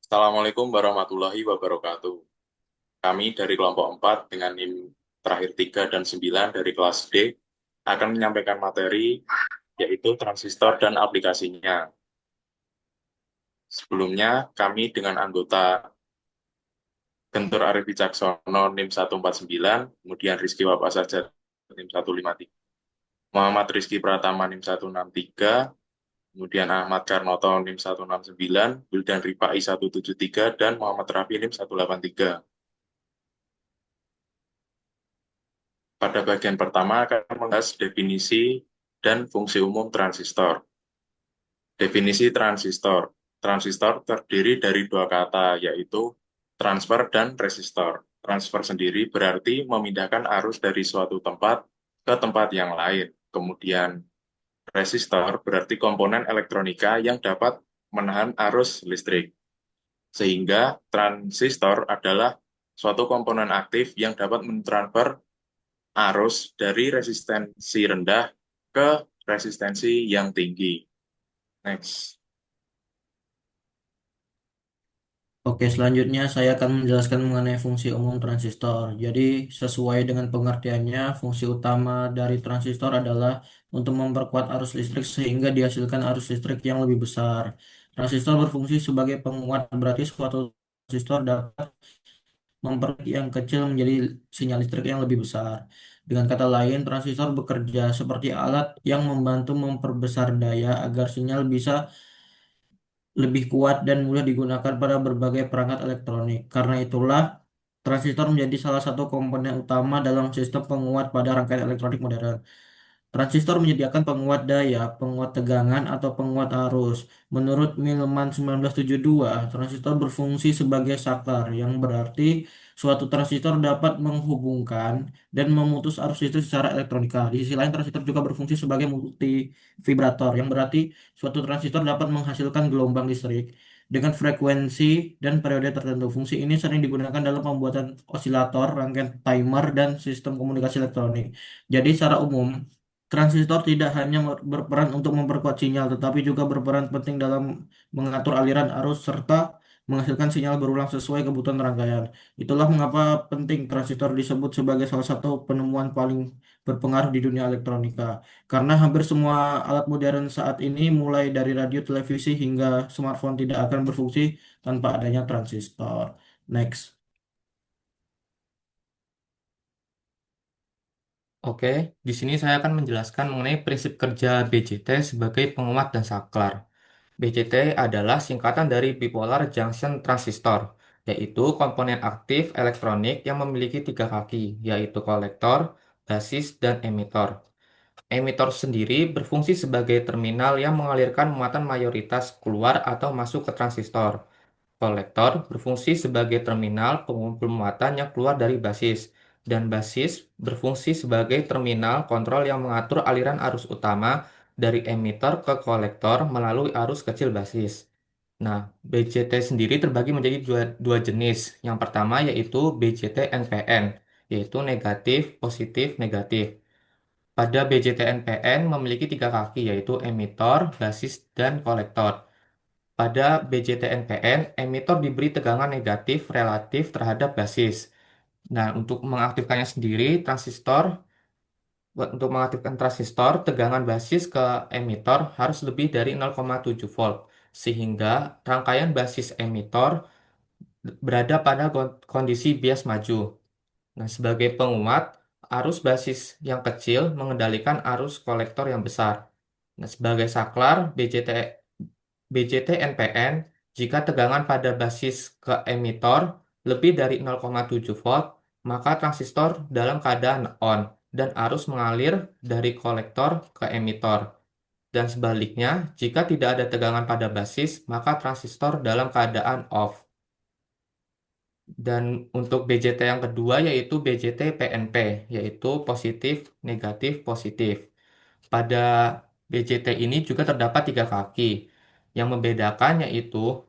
Assalamualaikum warahmatullahi wabarakatuh. Kami dari kelompok 4 dengan NIM terakhir 3 dan 9 dari kelas D akan menyampaikan materi yaitu transistor dan aplikasinya. Sebelumnya kami dengan anggota Gentur Arif Wicaksono NIM 149, kemudian Rizky Wapasajar NIM 153, Muhammad Rizky Pratama NIM 163, kemudian Ahmad Karnoto NIM 169, Wildan Rifai 173, dan Muhammad Rafi NIM 183. Pada bagian pertama akan membahas definisi dan fungsi umum transistor. Definisi transistor. Transistor terdiri dari dua kata, yaitu transfer dan resistor. Transfer sendiri berarti memindahkan arus dari suatu tempat ke tempat yang lain. Kemudian resistor berarti komponen elektronika yang dapat menahan arus listrik. Sehingga transistor adalah suatu komponen aktif yang dapat mentransfer arus dari resistensi rendah ke resistensi yang tinggi. Next. Oke, selanjutnya saya akan menjelaskan mengenai fungsi umum transistor. Jadi, sesuai dengan pengertiannya, fungsi utama dari transistor adalah untuk memperkuat arus listrik sehingga dihasilkan arus listrik yang lebih besar. Transistor berfungsi sebagai penguat, berarti suatu transistor dapat memperkuat yang kecil menjadi sinyal listrik yang lebih besar. Dengan kata lain, transistor bekerja seperti alat yang membantu memperbesar daya agar sinyal bisa lebih kuat dan mudah digunakan pada berbagai perangkat elektronik. Karena itulah, transistor menjadi salah satu komponen utama dalam sistem penguat pada rangkaian elektronik modern. Transistor menyediakan penguat daya, penguat tegangan, atau penguat arus. Menurut Millman 1972, transistor berfungsi sebagai saklar, yang berarti suatu transistor dapat menghubungkan dan memutus arus listrik secara elektronika. Di sisi lain, transistor juga berfungsi sebagai multivibrator, yang berarti suatu transistor dapat menghasilkan gelombang listrik dengan frekuensi dan periode tertentu. Fungsi ini sering digunakan dalam pembuatan osilator, rangkaian timer, dan sistem komunikasi elektronik. Jadi, secara umum, transistor tidak hanya berperan untuk memperkuat sinyal, tetapi juga berperan penting dalam mengatur aliran arus serta menghasilkan sinyal berulang sesuai kebutuhan rangkaian. Itulah mengapa penting transistor disebut sebagai salah satu penemuan paling berpengaruh di dunia elektronika. Karena hampir semua alat modern saat ini, mulai dari radio, televisi, hingga smartphone, tidak akan berfungsi tanpa adanya transistor. Next. Oke, di sini saya akan menjelaskan mengenai prinsip kerja BJT sebagai penguat dan saklar. BJT adalah singkatan dari Bipolar Junction Transistor, yaitu komponen aktif elektronik yang memiliki tiga kaki, yaitu kolektor, basis, dan emitor. Emitor sendiri berfungsi sebagai terminal yang mengalirkan muatan mayoritas keluar atau masuk ke transistor. Kolektor berfungsi sebagai terminal pengumpul muatan yang keluar dari basis, dan basis berfungsi sebagai terminal kontrol yang mengatur aliran arus utama dari emitor ke kolektor melalui arus kecil basis. Nah, BJT sendiri terbagi menjadi dua jenis. Yang pertama yaitu BJT NPN, yaitu negatif, positif, negatif. Pada BJT NPN memiliki tiga kaki, yaitu emitor, basis, dan kolektor. Pada BJT-NPN, emitor diberi tegangan negatif relatif terhadap basis. Nah, untuk mengaktifkan transistor, tegangan basis ke emitor harus lebih dari 0,7 volt, sehingga rangkaian basis emitor berada pada kondisi bias maju. Nah, sebagai penguat, arus basis yang kecil mengendalikan arus kolektor yang besar. Nah, sebagai saklar, BJT NPN, jika tegangan pada basis ke emitor lebih dari 0,7 volt, maka transistor dalam keadaan on dan arus mengalir dari kolektor ke emitor. Dan sebaliknya, jika tidak ada tegangan pada basis, maka transistor dalam keadaan off. Dan untuk BJT yang kedua yaitu BJT PNP, yaitu positif, negatif, positif. Pada BJT ini juga terdapat tiga kaki. Yang membedakan yaitu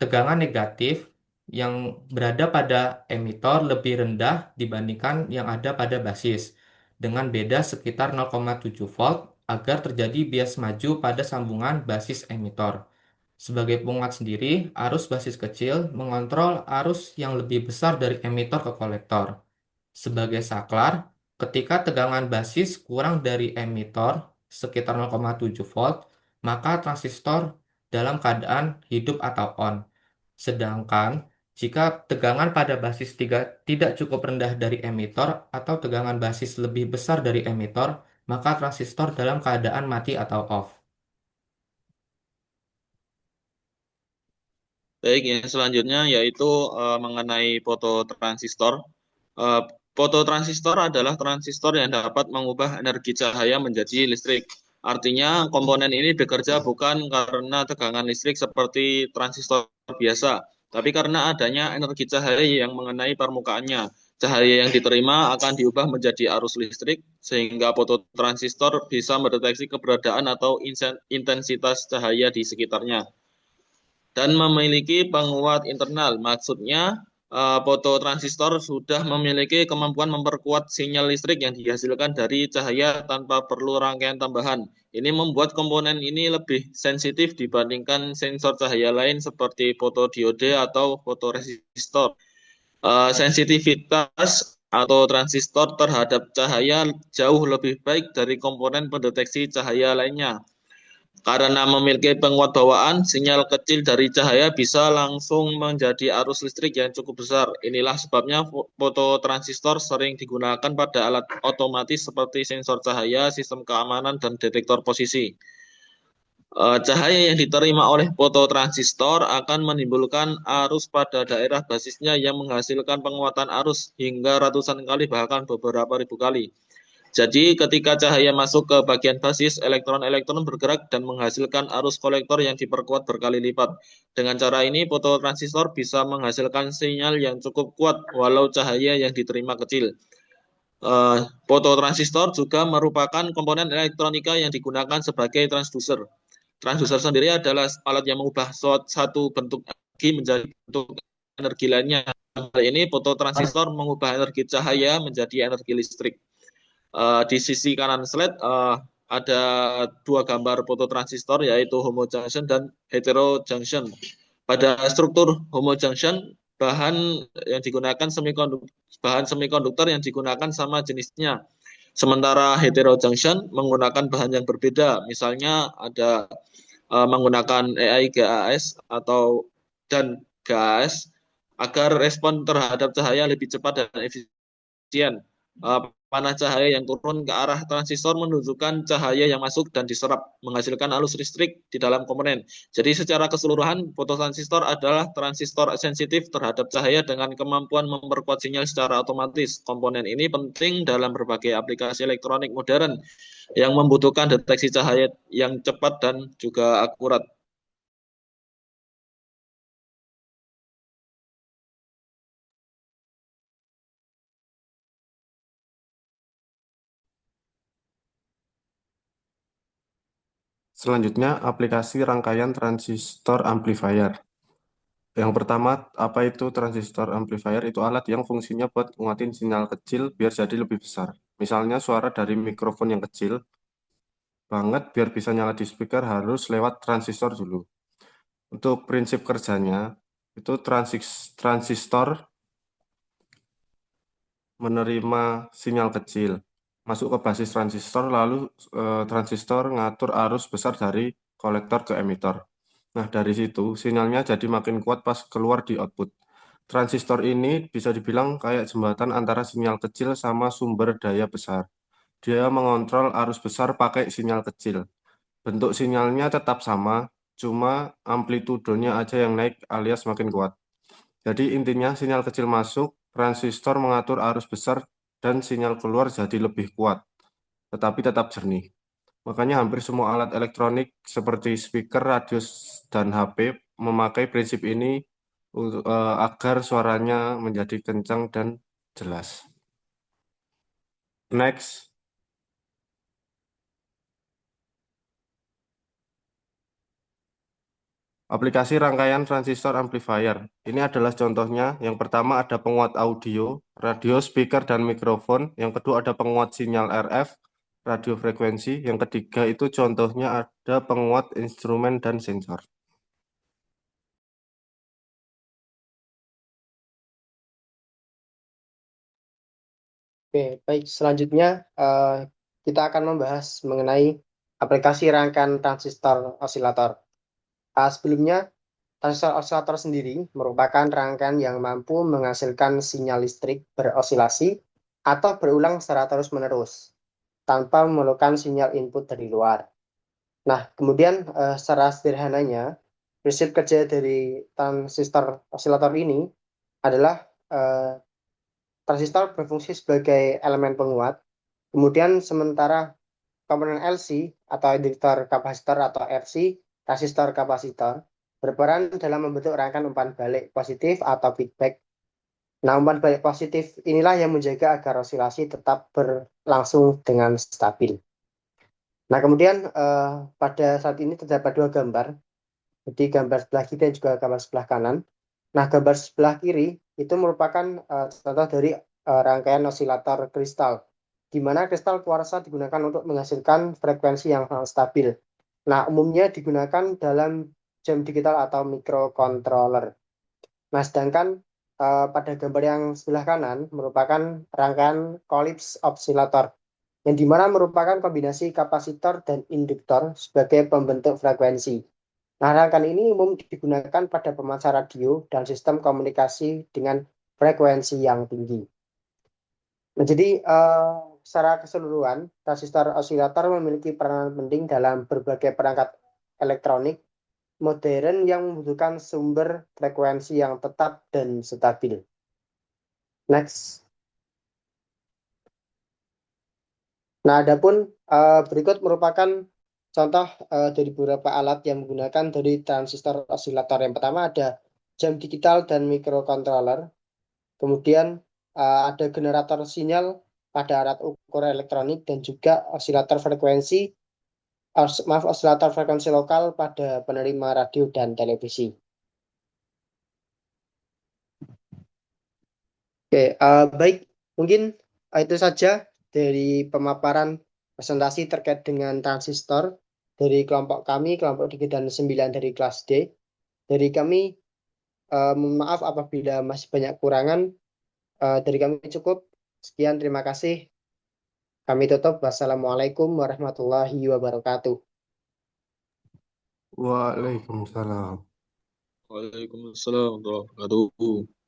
tegangan negatif yang berada pada emitor lebih rendah dibandingkan yang ada pada basis, dengan beda sekitar 0,7 volt agar terjadi bias maju pada sambungan basis emitor. Sebagai penguat sendiri, arus basis kecil mengontrol arus yang lebih besar dari emitor ke kolektor. Sebagai saklar, ketika tegangan basis kurang dari emitor sekitar 0,7 volt, maka transistor dalam keadaan hidup atau on. Sedangkan jika tegangan pada basis tidak cukup rendah dari emitor atau tegangan basis lebih besar dari emitor, maka transistor dalam keadaan mati atau off. Baik, yang selanjutnya yaitu mengenai fototransistor. Eh, Fototransistor adalah transistor yang dapat mengubah energi cahaya menjadi listrik. Artinya, komponen ini bekerja bukan karena tegangan listrik seperti transistor biasa, tapi karena adanya energi cahaya yang mengenai permukaannya. Cahaya yang diterima akan diubah menjadi arus listrik, sehingga fototransistor bisa mendeteksi keberadaan atau intensitas cahaya di sekitarnya dan memiliki penguat internal. Maksudnya, fototransistor sudah memiliki kemampuan memperkuat sinyal listrik yang dihasilkan dari cahaya tanpa perlu rangkaian tambahan. Ini membuat komponen ini lebih sensitif dibandingkan sensor cahaya lain seperti fotodiode atau fotoresistor. Sensitivitas atau transistor terhadap cahaya jauh lebih baik dari komponen pendeteksi cahaya lainnya. Karena memiliki penguat bawaan, sinyal kecil dari cahaya bisa langsung menjadi arus listrik yang cukup besar. Inilah sebabnya fototransistor sering digunakan pada alat otomatis seperti sensor cahaya, sistem keamanan, dan detektor posisi. Cahaya yang diterima oleh fototransistor akan menimbulkan arus pada daerah basisnya yang menghasilkan penguatan arus hingga ratusan kali bahkan beberapa ribu kali. Jadi ketika cahaya masuk ke bagian basis, elektron-elektron bergerak dan menghasilkan arus kolektor yang diperkuat berkali lipat. Dengan cara ini, fototransistor bisa menghasilkan sinyal yang cukup kuat walau cahaya yang diterima kecil. Fototransistor juga merupakan komponen elektronika yang digunakan sebagai transducer. Transducer sendiri adalah alat yang mengubah satu bentuk energi menjadi bentuk energi lainnya. Hal ini fototransistor mengubah energi cahaya menjadi energi listrik. Di sisi kanan slide ada dua gambar fototransistor yaitu homojunction dan heterojunction. Pada struktur homojunction, bahan semikonduktor yang digunakan sama jenisnya. Sementara heterojunction menggunakan bahan yang berbeda. Misalnya ada menggunakan EI GaAs dan GaAs agar respon terhadap cahaya lebih cepat dan efisien. Panah cahaya yang turun ke arah transistor menunjukkan cahaya yang masuk dan diserap, menghasilkan arus listrik di dalam komponen. Jadi secara keseluruhan, fototransistor adalah transistor sensitif terhadap cahaya dengan kemampuan memperkuat sinyal secara otomatis. Komponen ini penting dalam berbagai aplikasi elektronik modern yang membutuhkan deteksi cahaya yang cepat dan juga akurat. Selanjutnya, aplikasi rangkaian transistor amplifier. Yang pertama, apa itu transistor amplifier? Itu alat yang fungsinya buat nguatin sinyal kecil biar jadi lebih besar. Misalnya suara dari mikrofon yang kecil banget biar bisa nyala di speaker harus lewat transistor dulu. Untuk prinsip kerjanya, itu transistor menerima sinyal kecil masuk ke basis transistor, lalu transistor ngatur arus besar dari kolektor ke emitor. Nah, dari situ sinyalnya jadi makin kuat pas keluar di output. Transistor ini bisa dibilang kayak jembatan antara sinyal kecil sama sumber daya besar. Dia mengontrol arus besar pakai sinyal kecil. Bentuk sinyalnya tetap sama, cuma amplitudenya aja yang naik alias makin kuat. Jadi intinya sinyal kecil masuk, transistor mengatur arus besar, dan sinyal keluar jadi lebih kuat, tetapi tetap jernih. Makanya hampir semua alat elektronik seperti speaker, radio, dan HP memakai prinsip ini agar suaranya menjadi kencang dan jelas. Next. Aplikasi rangkaian transistor amplifier. Ini adalah contohnya. Yang pertama ada penguat audio, radio, speaker, dan mikrofon. Yang kedua ada penguat sinyal RF, radio frekuensi. Yang ketiga itu contohnya ada penguat instrumen dan sensor. Oke, baik. Selanjutnya kita akan membahas mengenai aplikasi rangkaian transistor osilator. Sebelumnya, transistor osilator sendiri merupakan rangkaian yang mampu menghasilkan sinyal listrik berosilasi atau berulang secara terus-menerus tanpa memerlukan sinyal input dari luar. Nah, kemudian secara sederhananya, prinsip kerja dari transistor osilator ini adalah transistor berfungsi sebagai elemen penguat. Kemudian sementara komponen LC atau induktor kapasitor atau RC, resistor kapasitor, berperan dalam membentuk rangkaian umpan balik positif atau feedback. Nah, umpan balik positif inilah yang menjaga agar osilasi tetap berlangsung dengan stabil. Nah, kemudian pada saat ini terdapat dua gambar, jadi gambar sebelah kiri dan juga gambar sebelah kanan. Nah, gambar sebelah kiri itu merupakan contoh dari rangkaian osilator kristal, di mana kristal kuarsa digunakan untuk menghasilkan frekuensi yang sangat stabil. Nah, umumnya digunakan dalam jam digital atau microcontroller. Nah, sedangkan pada gambar yang sebelah kanan merupakan rangkaian Colipse oscillator, yang dimana merupakan kombinasi kapasitor dan induktor sebagai pembentuk frekuensi. Nah, rangkaian ini umum digunakan pada pemancar radio dan sistem komunikasi dengan frekuensi yang tinggi. Nah, jadi secara keseluruhan, transistor osilator memiliki peranan penting dalam berbagai perangkat elektronik modern yang membutuhkan sumber frekuensi yang tetap dan stabil. Next. Nah, adapun berikut merupakan contoh dari beberapa alat yang menggunakan dari transistor osilator. Yang pertama ada jam digital dan microcontroller. Kemudian ada generator sinyal pada alat ukur elektronik dan juga osilator frekuensi lokal pada penerima radio dan televisi. Oke, baik. Mungkin itu saja dari pemaparan presentasi terkait dengan transistor dari kelompok kami, kelompok 3 dan 9 dari kelas D. Dari kami, mohon maaf apabila masih banyak kurangan. Dari kami cukup. Sekian, terima kasih. Kami tutup. Wassalamualaikum warahmatullahi wabarakatuh. Waalaikumsalam. Waalaikumsalam warahmatullahi wabarakatuh.